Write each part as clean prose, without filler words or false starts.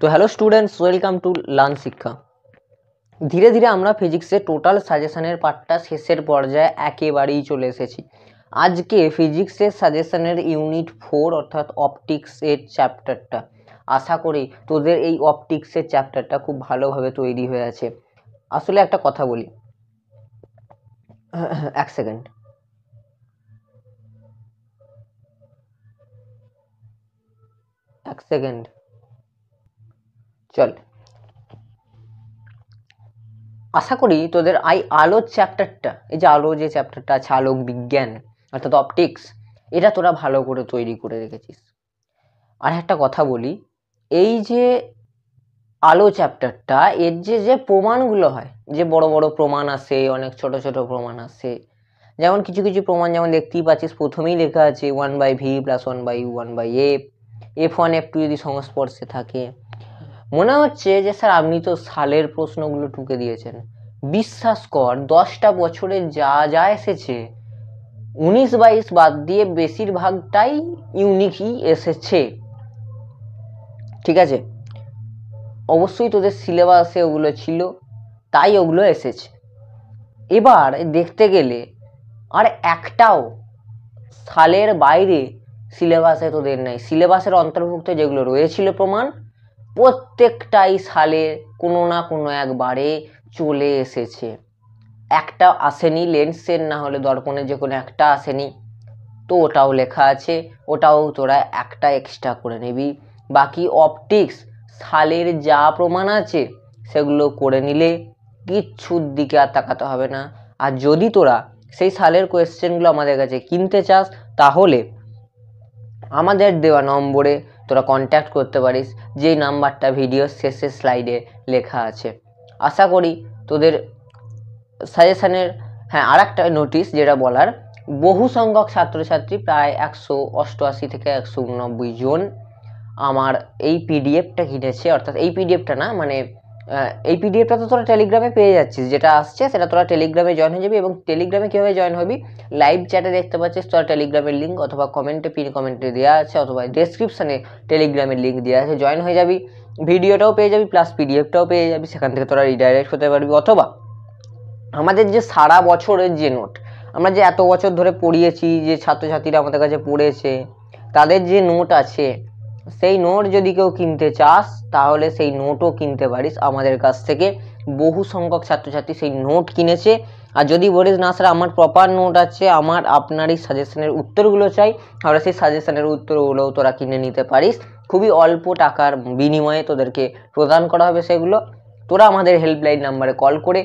তো hello students, welcome to learn শিক্ষা। ধীরে ধীরে আমরা ফিজিক্সের টোটাল সাজেশনের পার্টটা শেষের পর্যায়ে একেবারেই চলে এসেছি। আজকে ফিজিক্সের সাজেশনের ইউনিট 4 অর্থাৎ অপটিক্সের চ্যাপ্টারটা, আশা করি তোদের এই অপটিক্সের চ্যাপ্টারটা খুব ভালোভাবে তৈরি হয়ে আছে। আসলে একটা কথা বলি, এক সেকেন্ড। চল, আশা করি তোদের আলোর চ্যাপ্টারটা, এই যে আলো যে চ্যাপ্টারটা আছে, আলোক বিজ্ঞান অর্থাৎ অপটিক্স, এটা তোরা ভালো করে তৈরি করে রেখেছিস। আর একটা কথা বলি, এই যে আলো চ্যাপ্টারটা, এর যে প্রমাণগুলো হয়, যে বড় বড় প্রমাণ আসে, অনেক ছোট ছোট প্রমাণ আসে, যেমন কিছু কিছু প্রমাণ যেমন দেখতেই পাচ্ছিস, প্রথমেই লেখা আছে 1/v + 1/u 1/f, f1 f2 যদি সংস্পর্শে থাকে। মনে হচ্ছে যে স্যার আপনি তো সালের প্রশ্নগুলো টুকে দিয়েছেন। বিশ্বাস কর, 10টা বছরে যা যা এসেছে 19-22 বাদ দিয়ে বেশিরভাগটাই ইউনিকই এসেছে। ঠিক আছে, অবশ্যই তোদের সিলেবাসে ওগুলো ছিল, তাই ওগুলো এসেছে। এবার দেখতে গেলে আর একটাও সালের বাইরে সিলেবাসে তোদের নেই। সিলেবাসের অন্তর্ভুক্ত যেগুলো রয়েছিল প্রমাণ, প্রত্যেকটাই সালে কোনো না কোনো একবারে চলে এসেছে। একটা আসেনি, লেন্সের না হলে দর্পণের যে কোনো একটা আসেনি, তো ওটাও লেখা আছে, ওটাও তোরা একটা এক্সট্রা করে নিবি। বাকি অপটিক্স সালের যা প্রমাণ আছে সেগুলো করে নিলে কিচ্ছুর দিকে আর তাকাতে হবে না। আর যদি তোরা সেই সালের কোয়েশ্চেনগুলো আমাদের কাছে কিনতে চাস, তাহলে আমাদের দেওয়া নম্বরে তোরা কন্ট্যাক্ট করতে পারিস, যেই নাম্বারটা ভিডিওর শেষের স্লাইডে লেখা আছে। আশা করি তোদের সাজেশনের, হ্যাঁ, আর একটা নোটিশ যেটা বলার, বহু সংখ্যক ছাত্রছাত্রী প্রায় 188 থেকে 189 জন আমার এই পিডিএফটা কিনেছে। অর্থাৎ এই পিডিএফটা না, মানে এই পিডিএফটা তো তোরা টেলিগ্রামে পেয়ে যাচ্ছিস, যেটা আসছে সেটা তোরা টেলিগ্রামে জয়েন হয়ে যাবি। এবং টেলিগ্রামে কীভাবে জয়েন হবি, লাইভ চ্যাটে দেখতে পাচ্ছিস তোরা টেলিগ্রামের লিঙ্ক, অথবা কমেন্টে, পিন কমেন্টে দেওয়া আছে, অথবা ডেসক্রিপশানে টেলিগ্রামের লিঙ্ক দেওয়া আছে, জয়েন হয়ে যাবি। ভিডিওটাও পেয়ে যাবি প্লাস পিডিএফটাও পেয়ে যাবি, সেখান থেকে তোরা রিডাইরেক্ট হতে পারবি। অথবা আমাদের যে সারা বছরের যে নোট, আমরা যে এত বছর ধরে পড়িয়েছি, যে ছাত্রছাত্রীরা আমাদের কাছে পড়েছে, তাদের যে নোট আছে, সেই নোট যদি কেউ কিনতে চাস তাহলে সেই নোটও কিনতে পারিস আমাদের কাছ থেকে। বহু সংখ্যক ছাত্রছাত্রী সেই নোট কিনেছে। আর যদি বলিস না স্যার আমার প্রপার নোট আছে, আমার আপনার এই সাজেশনের উত্তরগুলো চাই, তাহলে সেই সাজেশনের উত্তরগুলোও তোরা কিনে নিতে পারিস। খুবই অল্প টাকার বিনিময়ে তোদেরকে প্রদান করা হবে সেগুলো। তোরা আমাদের হেল্পলাইন নাম্বারে কল করে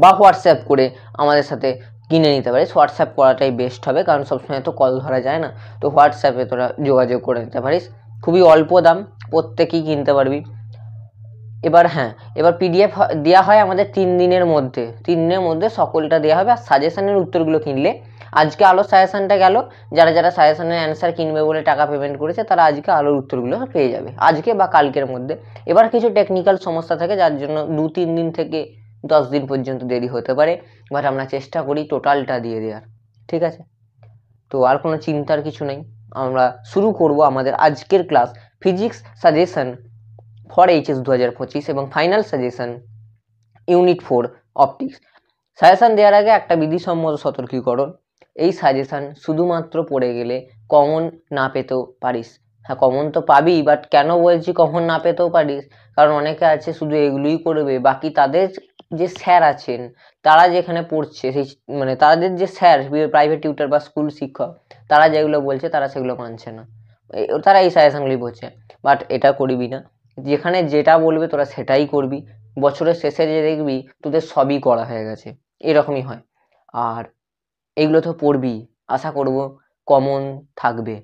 বা হোয়াটসঅ্যাপ করে আমাদের সাথে কিনে নিতে পারিস। হোয়াটসঅ্যাপ করাটাই বেস্ট হবে, কারণ সবসময় তো কল ধরা যায় না। তো হোয়াটসঅ্যাপে তোরা যোগাযোগ করে নিতে পারিস, খুবই অল্প দাম, প্রত্যেকেই কিনতে পারবি। এবার হ্যাঁ, এবার পিডিএফ দেওয়া হয় আমাদের 3 দিনের মধ্যে, 3 দিনের মধ্যে সকলটা দেওয়া হবে। আর সাজেশনের উত্তরগুলো কিনলে, আজকে আলোর সাজেশনটা গেল, যারা যারা সাজেশনের অ্যান্সার কিনবে বলে টাকা পেমেন্ট করেছে, তারা আজকে আলোর উত্তরগুলো পেয়ে যাবে, আজকে বা কালকের মধ্যে। এবার কিছু টেকনিক্যাল সমস্যা থাকে, যার জন্য 2-3 দিন থেকে 10 দিন পর্যন্ত দেরি হতে পারে, বাট আমরা চেষ্টা করি টোটালটা দিয়ে দেওয়ার। ঠিক আছে, তো আর কোনো চিন্তার কিছু নেই। আমরা শুরু করব আমাদের আজকের class, physics suggestion for HS 2025 এবং final suggestion unit 4 optics. Suggestion দেওয়ার আগে একটা বিধিসম্মত সতর্কীকরণ, এই সাজেশন শুধুমাত্র পড়ে গেলে কমন না পেতেও পারিস। হ্যাঁ, কমন তো পাবি, বাট কেন বলছি কমন না পেতেও পারিস, কারণ অনেকে আছে শুধু এগুলোই করবে, বাকি তাদের যে স্যার আছেন, তারা যেখানে পড়ছে, সেই মানে তাদের যে স্যার, প্রাইভেট টিউটর বা স্কুল শিক্ষক, তারা যেগুলো বলছে তারা সেগুলো মানছে না, তারা এই সাজেশনগুলি বলছে। বাট এটা করবি না, যেখানে যেটা বলবে তোরা সেটাই করবি। বছরের শেষে যে দেখবি তোদের সবই করা হয়ে গেছে, এরকমই হয়। আর এগুলো তো পড়বি, আশা করব কমন থাকবে।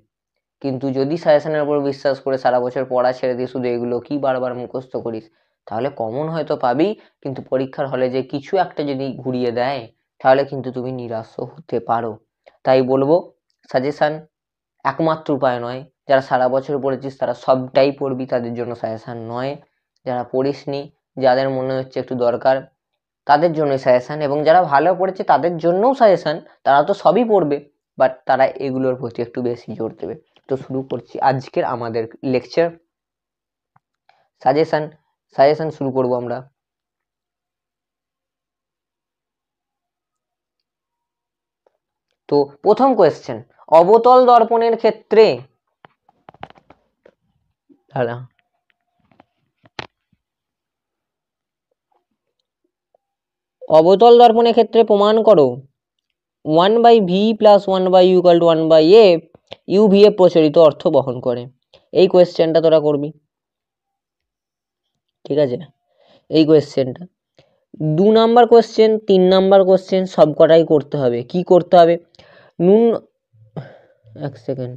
কিন্তু যদি সাজেশনের উপর বিশ্বাস করে সারা বছর পড়া ছেড়ে দিয়ে শুধু এগুলো কি বারবার মুখস্থ করিস, তাহলে কমন হয়তো পাবি, কিন্তু পরীক্ষার হলে যে কিছু একটা যদি ঘুরিয়ে দেয়, তাহলে কিন্তু তুমি নিরাশ হতে পারো। তাই বলবো, সাজেশন একমাত্র উপায় নয়। যারা সারা বছর পড়েছিস তারা সবটাই পড়বি, তাদের জন্য সাজেশন নয়। যারা পড়িসনি, যাদের মনে হচ্ছে একটু দরকার, তাদের জন্যই সাজেশন। এবং যারা ভালো পড়েছে তাদের জন্যও সাজেশন, তারা তো সবই পড়বে, বাট তারা এগুলোর প্রতি একটু বেশি জোর দেবে। তো শুরু করছি আজকের আমাদের লেকচার। সাজেশন সাজেশন শুরু করব আমরা। তো প্রথম কোয়েশ্চেন, অবতল দর্পণের ক্ষেত্রে অবতল দর্পণের ক্ষেত্রে প্রমাণ করো 1/v + 1/u = 1/f UVF প্রচলিত অর্থ বহন করে। এই কোয়েশ্চেনটা তোরা করবি, ঠিক আছে? এই কোয়েশ্চেনটা 2 নাম্বার কোয়েশ্চেন, 3 নাম্বার কোয়েশ্চেন সব কটাই করতে হবে। কি করতে হবে? এক সেকেন্ড।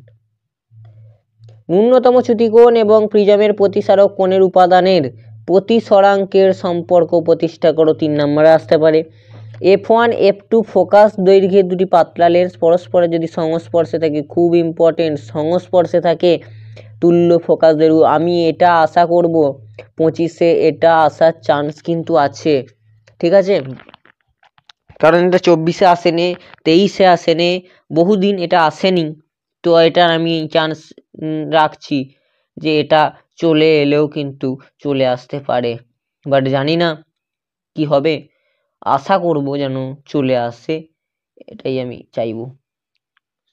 ন্যূনতম চ্যুতিকোণ এবং প্রিজমের প্রতিসারক কোণের উপাদানের প্রতিসরাঙ্কের সম্পর্ক প্রতিষ্ঠা করো, 3 নম্বরে আসতে পারে। f1 f2 ফোকাস দৈর্ঘ্যের দুটি পাতলা লেন্স পরস্পরের যদি সংস্পর্শে থাকে, খুব ইম্পর্টেন্ট, সংস্পর্শে থাকে তুল্য ফোকাস দৈর্ঘ্য। আমি এটা আশা করব 25-এ এটা আসার চান্স কিন্তু আছে, ঠিক আছে? কারণ এটা 24-এ আসেনি, 23-এ আসেনি, বহুদিন এটা আসেনি। তো এটা আমি চান্স রাখছি যে এটা চলে এলেও কিন্তু চলে আসতে পারে, বাট জানি না কি হবে। আশা করব যেন চলে আসে, এটাই আমি চাইবো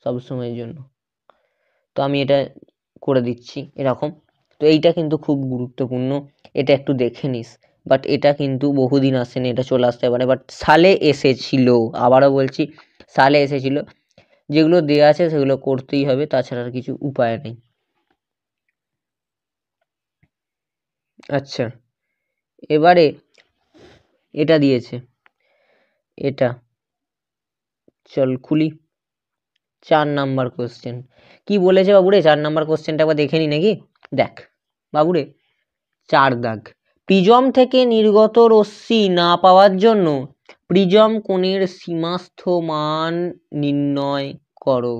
সবসময়ের জন্য। তো আমি এটা করে দিচ্ছি এরকম। তো এইটা কিন্তু খুব গুরুত্বপূর্ণ, এটা একটু দেখে নিস। বাট এটা কিন্তু বহুদিন আসেনি, এটা চলে আসতে পারে, বাট সালে এসেছিল, আবারও বলছি সালে এসেছিল। যেগুলো দেওয়া আছে সেগুলো করতেই হবে, তাছাড়া আর কিছু উপায় নেই। আচ্ছা, এবারে এটা দিয়েছে, এটা চল খুলি। 4 নাম্বার কোশ্চেন কি বলেছে বাবুরে? 4 নাম্বার কোশ্চেনটা একবার দেখে নি নাকি? দেখ বাবুরে, 4 দাগ, প্রিজম থেকে নির্গত রশ্মি না পাওয়ার জন্য প্রিজম কোণের সীমাস্থ মান নির্ণয় করো।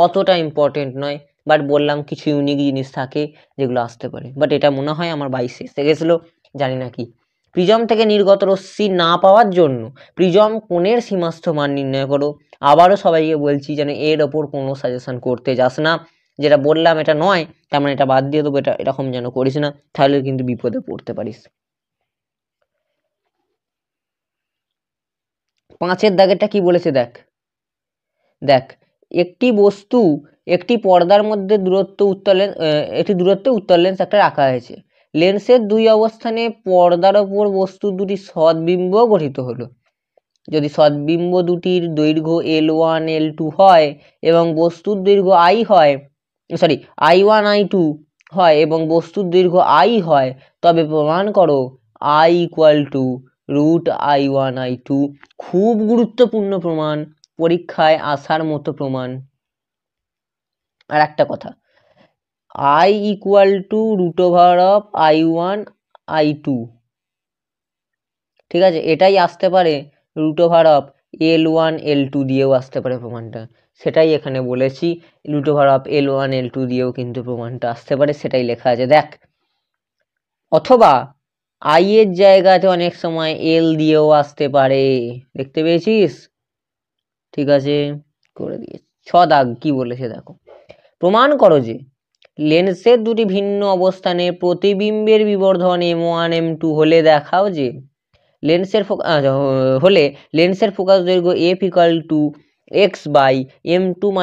অতটা ইম্পর্টেন্ট নয়, বাট বললাম কিছু ইউনিক জিনিস থাকে যেগুলো আসতে পারে। বাট এটা মনে হয় আমার 22-এ এসে গেছিলো, জানি না কি। প্রিজম থেকে নির্গত রশ্মি না পাওয়ার জন্য প্রিজম কোণের সীমাস্থ মান নির্ণয় করো। আবারও সবাইকে বলছি যেন এর ওপর কোনো সাজেশন করতে যাস না। যেটা বললাম এটা নয় তার মানে এটা বাদ দিয়ে দেবো, এটা এরকম যেন করিস না, তাহলে কিন্তু বিপদে পড়তে পারিস। 5-এর দাগেরটা কি বলেছে দেখ। দেখ, একটি বস্তু একটি পর্দার মধ্যে একটি দূরত্বে উত্তল লেন্স একটা রাখা হয়েছে। লেন্সের 2 অবস্থানে পর্দার ওপর বস্তু দুটি সদ্বিম্ব গঠিত হলো। যদি সদ্বিম্ব দুটির দৈর্ঘ্য L1 L2 হয় এবং বস্তুর দৈর্ঘ্য I1 I2 হয় এবং বস্তুর দৈর্ঘ্য I হয়, তবে প্রমাণ করো I = √I1 I2। খুব গুরুত্বপূর্ণ প্রমাণ, পরীক্ষায় আসার মতো প্রমাণ। আর একটা কথা, I = √I1 I2, ঠিক আছে? এটাই আসতে পারে √L1 L2 দিয়েও আসতে পারে প্রমাণটা, সেটাই এখানে বলেছি। √L1 L2 দিয়েও কিন্তু প্রমাণটা আসতে পারে, সেটাই লেখা আছে দেখ। অথবা I এর জায়গাতে অনেক সময় L দিয়েও আসতে পারে, দেখতে পেয়েছিস? ঠিক আছে, করে দিয়েছি। 6 দাগ কি বলেছে দেখো, প্রমাণ করো যে লেন্সের দুটি ভিন্ন অবস্থানে প্রতিবিম্বের বিবর্ধন M1 M2 হলে দেখাও যে লেন্সের ফোকাস দৈর্ঘ্য f = x/m2 -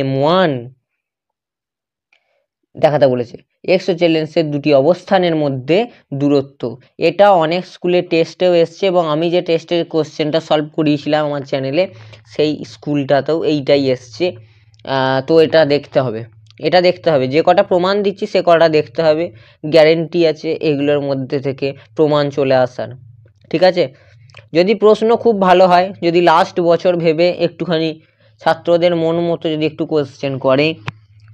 m1 দেখাতে বলেছে। x হচ্ছে লেন্সের দুটি অবস্থানের মধ্যে দূরত্ব। এটা অনেক স্কুলে টেস্টেও এসছে এবং আমি যে টেস্টের কোশ্চেনটা সলভ করিয়েছিলাম আমার চ্যানেলে, সেই স্কুলটাতেও এইটাই এসছে। তো এটা দেখতে হবে, এটা দেখতে হবে, যে কটা প্রমাণ দিচ্ছি সে কটা দেখতে হবে। গ্যারেন্টি আছে এগুলোর মধ্যে থেকে প্রমাণ চলে আসার, ঠিক আছে? যদি প্রশ্ন খুব ভালো হয়, যদি লাস্ট বছর ভেবে একটুখানি ছাত্রদের মন মতো যদি একটু কোশ্চেন করে,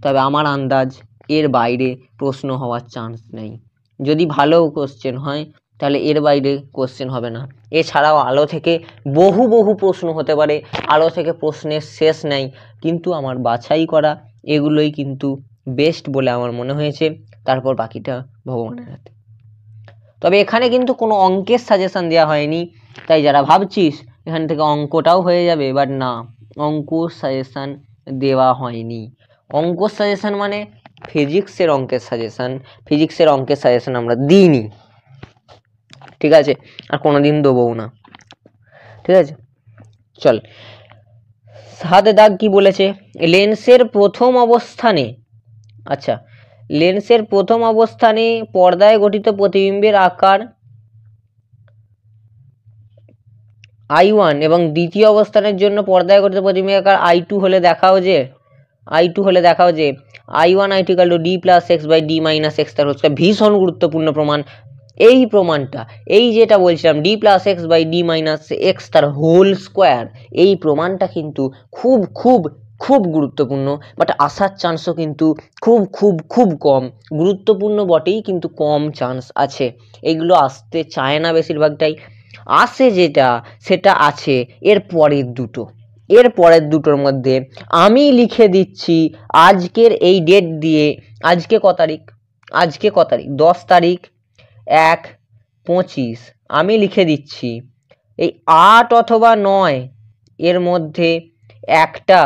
তবে আমার আন্দাজ এর বাইরে প্রশ্ন হওয়ার চান্স নেই। যদি ভালো কোশ্চেন হয় তাহলে এর বাইরে কোশ্চেন হবে না। এছাড়াও আলো থেকে বহু প্রশ্ন হতে পারে, আলো থেকে প্রশ্নের শেষ নেই, কিন্তু আমার বাছাই করা এগুলোই কিন্তু বেস্ট বলে আমার মনে হয়েছে। তারপর বাকিটা ভগবানের হাতে। তবে এখানে কিন্তু কোনো অঙ্কের সাজেশন দেওয়া হয়নি, তাই যারা ভাবছিস এখান থেকে অঙ্কটাও হয়ে যাবে, বাট না, অঙ্ক সাজেশন দেওয়া হয়নি। অঙ্ক সাজেশন মানে ফিজিক্সের অঙ্কের সাজেশন আমরা দিইনি, ঠিক আছে, আর কোনোদিন দেবও না, ঠিক আছে। চল, 7 দাগ কি বলেছে, লেন্সের প্রথম অবস্থানে, আচ্ছা, লেন্সের প্রথম অবস্থানে পর্দায় গঠিত প্রতিবিম্বের আকার I1 এবং দ্বিতীয় অবস্থানের জন্য পর্দায় গঠিত প্রতিবিম্বের আকার I2 হলে দেখাও যে I1 I2 = d + x / d - x তার হচ্ছে ভীষণ গুরুত্বপূর্ণ প্রমাণ। এই প্রমাণটা, এই যেটা বলছিলাম d + x / d - x তার হোল স্কোয়ার, এই প্রমাণটা কিন্তু খুব খুব খুব গুরুত্বপূর্ণ, বাট আসার চান্সও কিন্তু খুব খুব খুব কম। গুরুত্বপূর্ণ বটেই, কিন্তু কম চান্স আছে, এগুলো আসতে চায় না বেশিরভাগটাই। আসে যেটা, সেটা আছে এর পরের দুটোর মধ্যে। আমি লিখে দিচ্ছি আজকের এই ডেট দিয়ে, আজকে ক তারিখ, 10 তারিখ 1/25, আমি লিখে দিচ্ছি এই 8 অথবা 9 এর মধ্যে একটা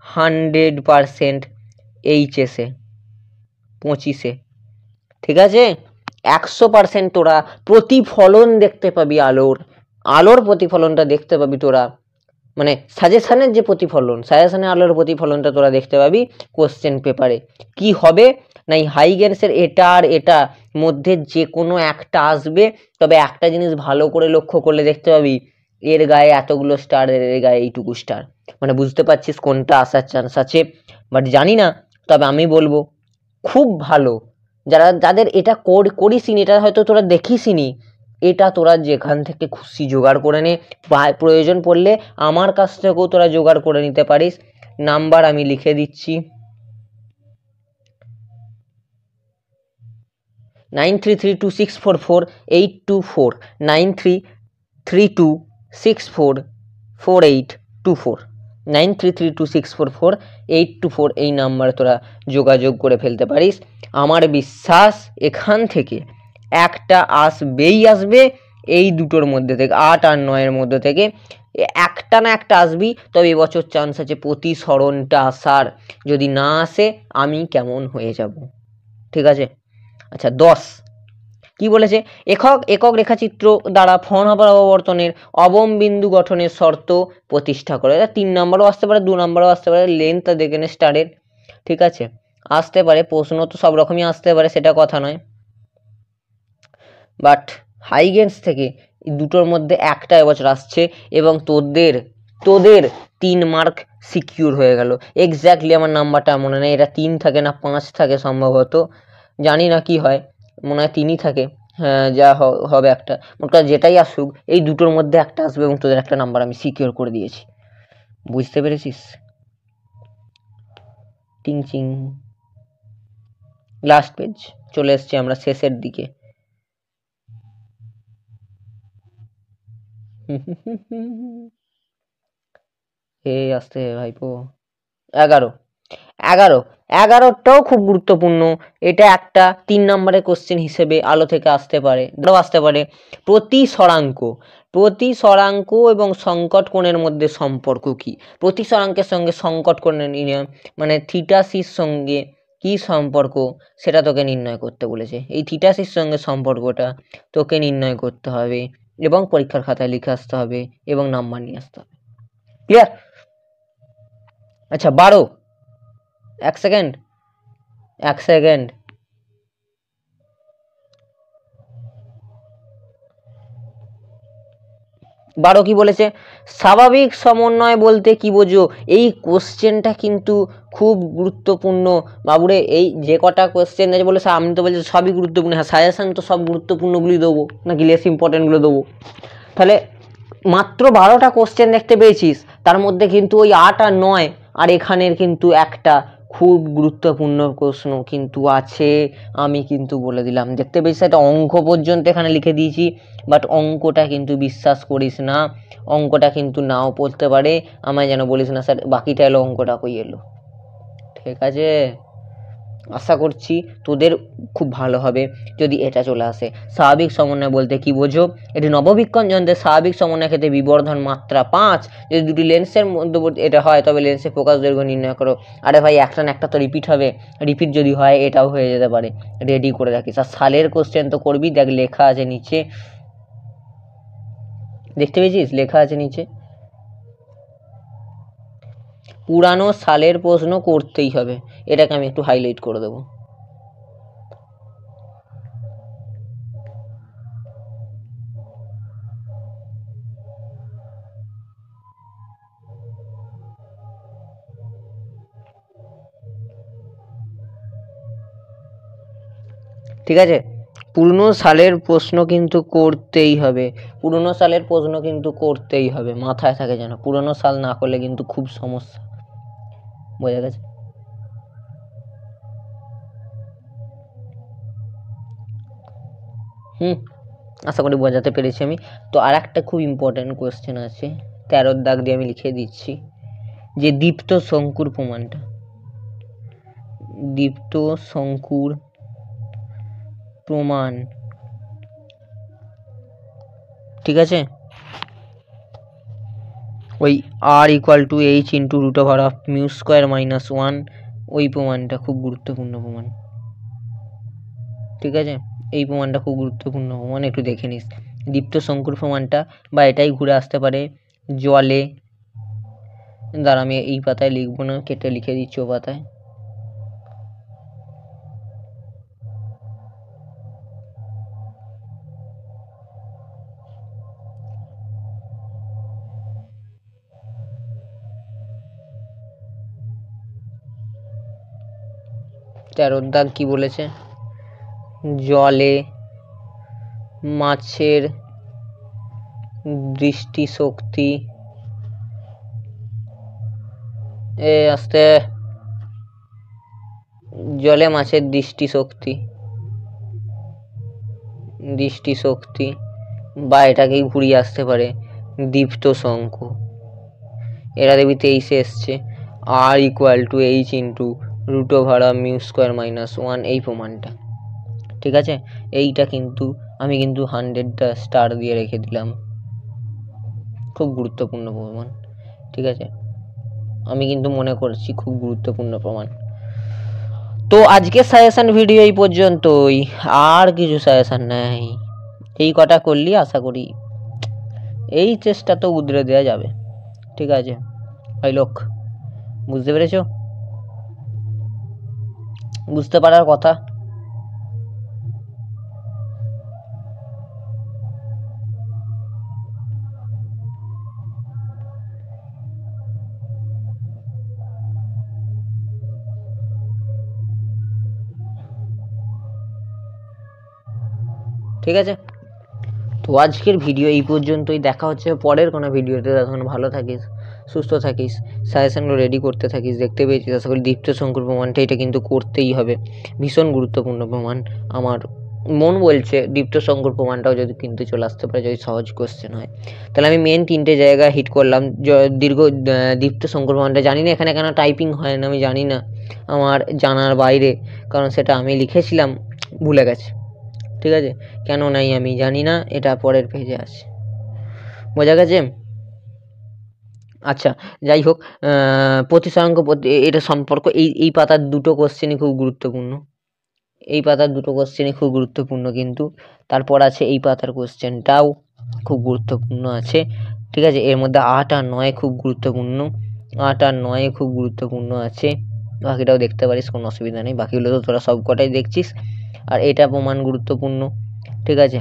100% এইচএসে 25-এ, ঠিক আছে, 100% তোরা প্রতিফলন দেখতে পাবি, আলোর প্রতিফলনটা দেখতে পাবি তোরা, মানে সাজেশনের যে প্রতিফলন, সাজেশনের আলোর প্রতিফলনটা তোরা দেখতে পাবি কোশ্চেন পেপারে। কি হবে না, এই হাইগেন্সের এটা আর এটা মধ্যে যে কোনো একটা আসবে, তবে একটা জিনিস ভালো করে লক্ষ্য করলে দেখতে পাবি এর গায়ে এতগুলো স্টার, এর গায়ে এইটুকু স্টার, মানে বুঝতে পারছিস কোনটা আসার চান্স আছে। বাট জানি না, তবে আমি বলবো খুব ভালো, যাদের এটা করিসনি, এটা হয়তো তোরা দেখিসনি, এটা তোরা যেখান থেকে খুশি জোগাড় করে নে, প্রয়োজন পড়লে আমার কাছ থেকেও তোরা জোগাড় করে নিতে পারিস। নাম্বার আমি লিখে দিচ্ছি, 9332644824, 9332644824, 9332644824, এই নাম্বারে তোরা যোগাযোগ করে ফেলতে পারিস। আমার বিশ্বাস এখান থেকে একটা আসবে এই দুটোর মধ্যে থেকে, 8 আর 9 মধ্যে থেকে একটা না একটা আসবি। তবে এবছর চান্স আছে প্রতিসরণটা আসার, যদি না আসে আমি কেমন হয়ে যাব, ঠিক আছে। আচ্ছা, 10 কি বলেছে, একক রেখাচিত্র দ্বারা ফ্রনহফার অববর্তনের অবম বিন্দু গঠনের শর্ত প্রতিষ্ঠা করে। 3 নম্বরও আসতে পারে, 2 নম্বরও আসতে পারে, লেন্থ দেখে নে স্টারের, ঠিক আছে, আসতে পারে, প্রশ্ন তো সব রকমই আসতে পারে, সেটা কথা নয়, বাট হাইগেন্স থেকে দুটোর মধ্যে একটা এবছর আসছে, এবং তোদের 3 মার্ক সিকিউর হয়ে গেল। এক্স্যাক্টলি আমার নাম্বারটা মনে নেই, এটা 3 থাকে না 5 থাকে সম্ভবত, জানি না কি হয়, মনে হয় 3ই থাকে, হ্যাঁ যা হবে একটা, ওটা যেটাই আসুক এই দুটোর মধ্যে একটা আসবে, এবং তোদের একটা নাম্বার আমি সিকিউর করে দিয়েছি, বুঝতে পেরেছিস। টিং চিং, লাস্ট পেজ, চলে এসছি আমরা শেষের দিকে। আসতে ভাইপো, 11টাও খুব গুরুত্বপূর্ণ। এটা একটা 3 নম্বরের কোশ্চেন হিসেবে আলো থেকে আসতে পারে, প্রতিসরাঙ্ক এবং সংকট কোণের মধ্যে সম্পর্ক কি? প্রতিসরাঙ্কের সঙ্গে সংকট কোণের মানে থিটাসির সঙ্গে কি সম্পর্ক, সেটা তোকে নির্ণয় করতে বলেছে। এই থিটাসির সঙ্গে সম্পর্কটা তোকে নির্ণয় করতে হবে, এবং পরীক্ষার খাতায় লিখে আসতে হবে, এবং নাম্বার নিয়ে আসতে হবে, ক্লিয়ার? আচ্ছা, 12, 1 সেকেন্ড, 12 কি বলেছে, স্বাভাবিক সমন্বয় বলতে কি বোঝো? এই কোশ্চেনটা কিন্তু খুব গুরুত্বপূর্ণ বাবুরে। এই যে কটা কোশ্চেন আছে বলে আমি তো বলছি সবই গুরুত্বপূর্ণ, হ্যাঁ সাজেশন তো সব গুরুত্বপূর্ণগুলি দেবো নাকি লেস ইম্পর্টেন্টগুলো দেবো? তাহলে মাত্র 12টা কোশ্চেন দেখতে পেয়েছিস, তার মধ্যে কিন্তু ওই 8 আর 9 আর এখানের কিন্তু একটা খুব গুরুত্বপূর্ণ প্রশ্ন কিন্তু আছে, আমি কিন্তু বলে দিলাম। দেখতে পেয়েছিস একটা অঙ্ক পর্যন্ত এখানে লিখে দিয়েছি, বাট অঙ্কটা কিন্তু বিশ্বাস করিস না, অঙ্কটা কিন্তু নাও পড়তে পারে, আমায় যেন বলিস না স্যার বাকিটা এলো, অঙ্কটা কই এলো, ঠিক আছে? আশা করছি তোদের খুব ভালো হবে যদি এটা চলে আসে। স্বাভাবিক সমন্বয় বলতে কি বোঝো? এটি নববীক্ষণ যন্ত্রের স্বাভাবিক সমন্বয় ক্ষেত্রে বিবর্ধন মাত্রা 5। যদি দুটি লেন্সের মধ্যবর্তী এটা হয় তবে লেন্সের ফোকাস দৈর্ঘ্য নির্ণয় করো। আরে ভাই একটা না একটা তো রিপিট হবে, রিপিট যদি হয় এটাও হয়ে যেতে পারে, রেডি করে রাখিস। আর সালের কোশ্চেন তো করবি, দেখ লেখা আছে নিচে, দেখতে পেয়েছিস লেখা আছে নিচে, পুরানো সালের প্রশ্ন করতেই হবে। এটাকে আমি একটু হাইলাইট করে দেবো। ঠিক আছে, পুরনো সালের প্রশ্ন কিন্তু করতেই হবে, পুরনো সালের প্রশ্ন কিন্তু করতেই হবে, মাথায় থাকে যেন, পুরনো সাল না করলে কিন্তু খুব সমস্যা। বোঝা গেছে? আশা করি বোঝাতে পেরেছি আমি। তো আর একটা খুব ইম্পর্টেন্ট কোয়েশ্চেন আছে, 13 দাগ দিয়ে আমি লিখে দিচ্ছি, যে দীপ্ত শঙ্কুর প্রমাণটা, দীপ্ত শঙ্কুর প্রমাণ, ঠিক আছে, ওই R equal to H into root over of mu square minus 1, ওই প্রমাণটা খুব গুরুত্বপূর্ণ প্রমাণ। ঠিক আছে, এই প্রমাণটা খুব গুরুত্বপূর্ণ প্রমাণ, একটু দেখে নিস। দীপ্ত শঙ্কুর প্রমাণটা, বা এটাই ঘুরে আসতে পারে জলে, দাঁড়া আমি এই পাতায় লিখবো না, কেটে লিখে দিচ্ছি ও পাতায়। তেরোর দাগ কি বলেছে? জলে মাছের দৃষ্টিশক্তি, আস্তে, জলে মাছের দৃষ্টিশক্তি, বা এটাকেই ঘুরিয়ে আসতে পারে দীপ্ত শঙ্কু। এরা দেখবি 23 এসছে, R equal to H into root over mu square minus 1, এই প্রমাণটা। ঠিক আছে, এইটা কিন্তু আমি কিন্তু 100টা স্টার দিয়ে রেখে দিলাম, খুব গুরুত্বপূর্ণ প্রমাণ। ঠিক আছে, আমি কিন্তু মনে করছি খুব গুরুত্বপূর্ণ প্রমাণ। তো আজকে সাজেশন ভিডিও এই পর্যন্তই, আর কিছু সাজেশন নেই, এই কটা করলি আশা করি এই চেষ্টা তো উদ্রে দেওয়া যাবে। ঠিক আছে ভাই লোক, বুঝতে পেরেছো? বুঝতে পারার কথা। ঠিক আছে, তো আজকের ভিডিও এই পর্যন্তই, দেখা হচ্ছে পরের কোনো ভিডিওতে। তখন ভালো থাকিস, সুস্থ থাকিস, সাজেশনগুলো রেডি করতে থাকিস। দেখতে পেয়েছিস আশা করি দীপ্ত শঙ্কুর প্রমাণটা, এটা কিন্তু করতেই হবে, ভীষণ গুরুত্বপূর্ণ প্রমাণ। আমার মন বলছে দীপ্ত শঙ্কুর প্রমাণটাও যদি কিন্তু চলে আসতে পারে, যদি সহজ কোশ্চেন হয়, তাহলে আমি মেন 3টে জায়গায় হিট করলাম। দীর্ঘ দীপ্ত শঙ্কুর প্রমাণটা জানি না এখানে কেন টাইপিং হয় না, আমি জানি না, আমার জানার বাইরে, কারণ সেটা আমি লিখেছিলাম, ভুলে গেছি। ঠিক আছে, কেন নাই আমি জানি না, এটা পরের পেজে আছে। বোঝা গেছে? আচ্ছা, যাই হোক, প্রতিসরাঙ্ক এটা সম্পর্ক, এই পাতার দুটো কোশ্চেনই খুব গুরুত্বপূর্ণ, এই পাতার দুটো কোশ্চেনই খুব গুরুত্বপূর্ণ কিন্তু। তারপর আছে এই পাতার কোশ্চেনটাও খুব গুরুত্বপূর্ণ আছে। ঠিক আছে, এর মধ্যে 8 আর 9 খুব গুরুত্বপূর্ণ, 8 আর 9 খুব গুরুত্বপূর্ণ আছে। বাকিটাও দেখতে পারিস, কোনো অসুবিধা নেই, বাকিগুলো তো তোরা সব কটাই দেখছিস। আর এটা প্রমাণ গুরুত্বপূর্ণ। ঠিক আছে,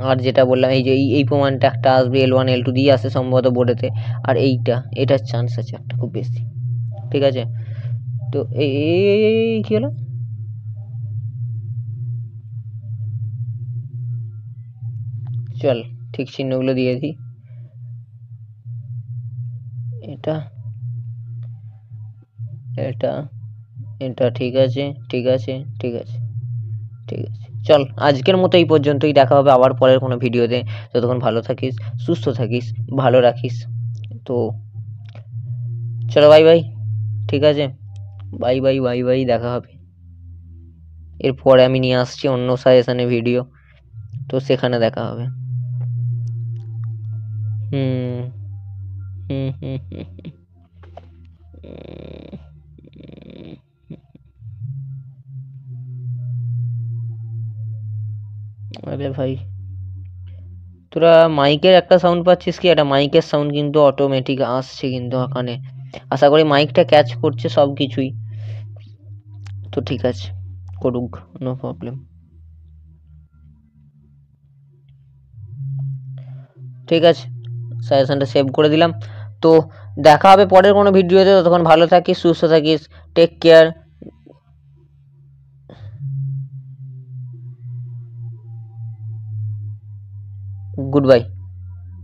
আর যেটা বললাম এই যে এই প্রমাণটা একটা আসবে, L1 L2 দিয়ে আসে সম্ভবত বোর্ডেতে, আর এটার চান্স আছে একটা খুব বেশি। ঠিক আছে, তো এই কি হলো, চল ঠিক চিহ্নগুলো দিয়ে দিই। এটা এটা এটা ঠিক আছে, ঠিক আছে, ঠিক আছে, ঠিক আছে, চল আজকের মতো এই পর্যন্তই, দেখা হবে আবার পরের কোনো ভিডিওতে। ততক্ষণ ভালো থাকিস, সুস্থ থাকিস, ভালো রাখিস। তো চলো বাই বাই। ঠিক আছে, বাই বাই বাই বাই, দেখা হবে। এরপরে আমি নিয়ে আসছি অন্য সাজেশনে ভিডিও, তো সেখানে দেখা হবে। হুম হুম হুম হুম আরে ভাই, তোরা মাইকের একটা সাউন্ড পাচ্ছিস কি? একটা মাইকের সাউন্ড কিন্তু অটোমেটিক আসছে কিন্তু ওখানে। আশা করি মাইকটা ক্যাচ করছে সব কিছুই। তো ঠিক আছে, করুক, নো প্রবলেম। ঠিক আছে, সাজেশনটা সেভ করে দিলাম। তো দেখা হবে পরের কোনো ভিডিওতে। ততক্ষণ ভালো থাকিস, সুস্থ থাকিস, টেক কেয়ার, গুড বাই।